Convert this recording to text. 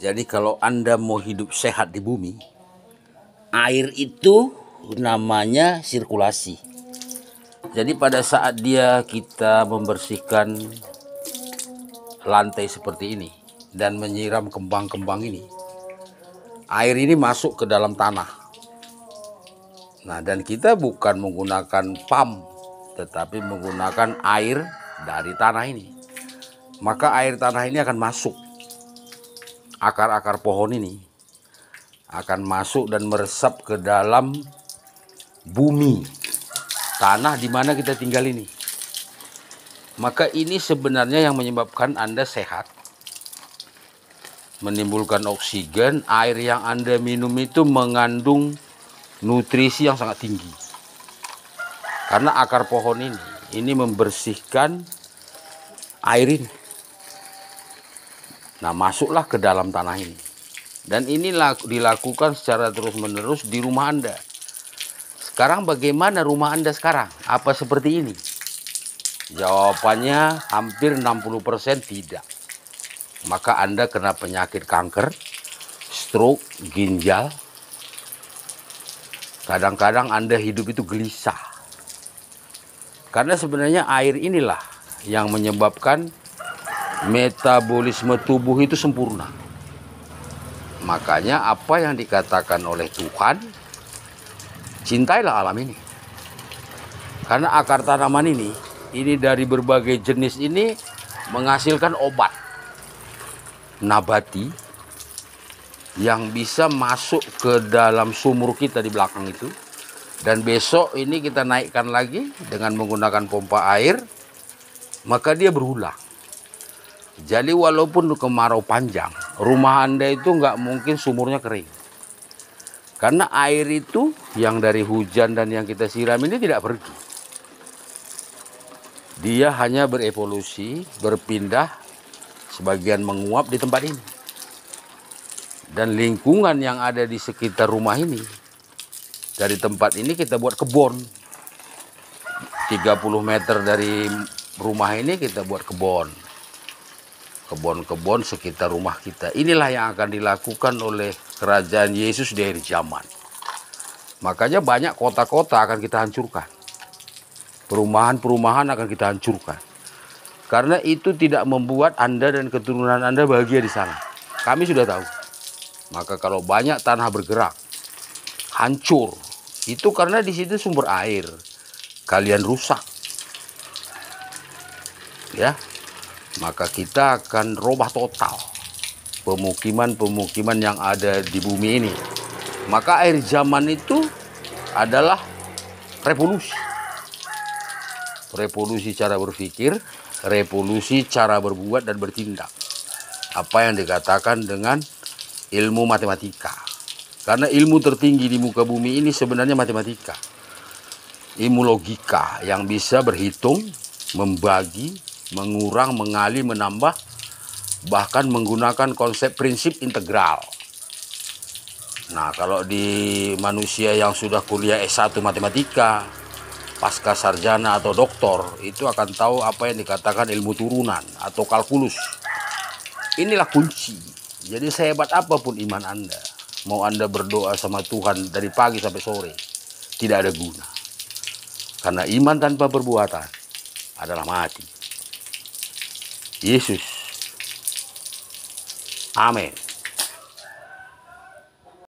Jadi kalau Anda mau hidup sehat di bumi, air itu namanya sirkulasi. Jadi pada saat kita membersihkan lantai seperti ini dan menyiram kembang-kembang ini, air ini masuk ke dalam tanah. Nah, dan kita bukan menggunakan pump, tetapi menggunakan air dari tanah ini. Maka air tanah ini akan masuk, akar-akar pohon ini akan masuk dan meresap ke dalam bumi, tanah di mana kita tinggal ini. Maka ini sebenarnya yang menyebabkan Anda sehat, menimbulkan oksigen. Air yang Anda minum itu mengandung nutrisi yang sangat tinggi. Karena akar pohon ini membersihkan air ini. Nah, masuklah ke dalam tanah ini. Dan ini dilakukan secara terus-menerus di rumah Anda. Sekarang bagaimana rumah Anda sekarang? Apa seperti ini? Jawabannya hampir 60% tidak. Maka Anda kena penyakit kanker, stroke, ginjal. Kadang-kadang Anda hidup itu gelisah. Karena sebenarnya air inilah yang menyebabkan metabolisme tubuh itu sempurna. Makanya apa yang dikatakan oleh Tuhan, cintailah alam ini. Karena akar tanaman ini dari berbagai jenis ini menghasilkan obat nabati yang bisa masuk ke dalam sumur kita di belakang itu. Dan besok ini kita naikkan lagi dengan menggunakan pompa air, maka dia berulang. Jadi walaupun kemarau panjang, rumah Anda itu nggak mungkin sumurnya kering. Karena air itu yang dari hujan dan yang kita siram ini tidak pergi. Dia hanya berevolusi, berpindah, sebagian menguap di tempat ini. Dan lingkungan yang ada di sekitar rumah ini, dari tempat ini kita buat kebun. 30 meter dari rumah ini kita buat kebun. Kebun-kebun sekitar rumah kita. Inilah yang akan dilakukan oleh kerajaan Yesus di akhir zaman. Makanya banyak kota-kota akan kita hancurkan. Perumahan-perumahan akan kita hancurkan. Karena itu tidak membuat Anda dan keturunan Anda bahagia di sana. Kami sudah tahu. Maka kalau banyak tanah bergerak, hancur. Itu karena di situ sumber air. Kalian rusak. Ya. Maka kita akan robah total pemukiman-pemukiman yang ada di bumi ini. Maka akhir zaman itu adalah revolusi. Revolusi cara berpikir, revolusi cara berbuat dan bertindak. Apa yang dikatakan dengan ilmu matematika. Karena ilmu tertinggi di muka bumi ini sebenarnya matematika. Ilmu logika yang bisa berhitung, membagi, mengurang, mengali, menambah, bahkan menggunakan konsep prinsip integral. Nah, kalau di manusia yang sudah kuliah S1 matematika, pasca sarjana atau doktor, itu akan tahu apa yang dikatakan ilmu turunan atau kalkulus. Inilah kunci. Jadi sehebat apapun iman Anda, mau Anda berdoa sama Tuhan dari pagi sampai sore, tidak ada guna. Karena iman tanpa perbuatan adalah mati. Yesus. Amin.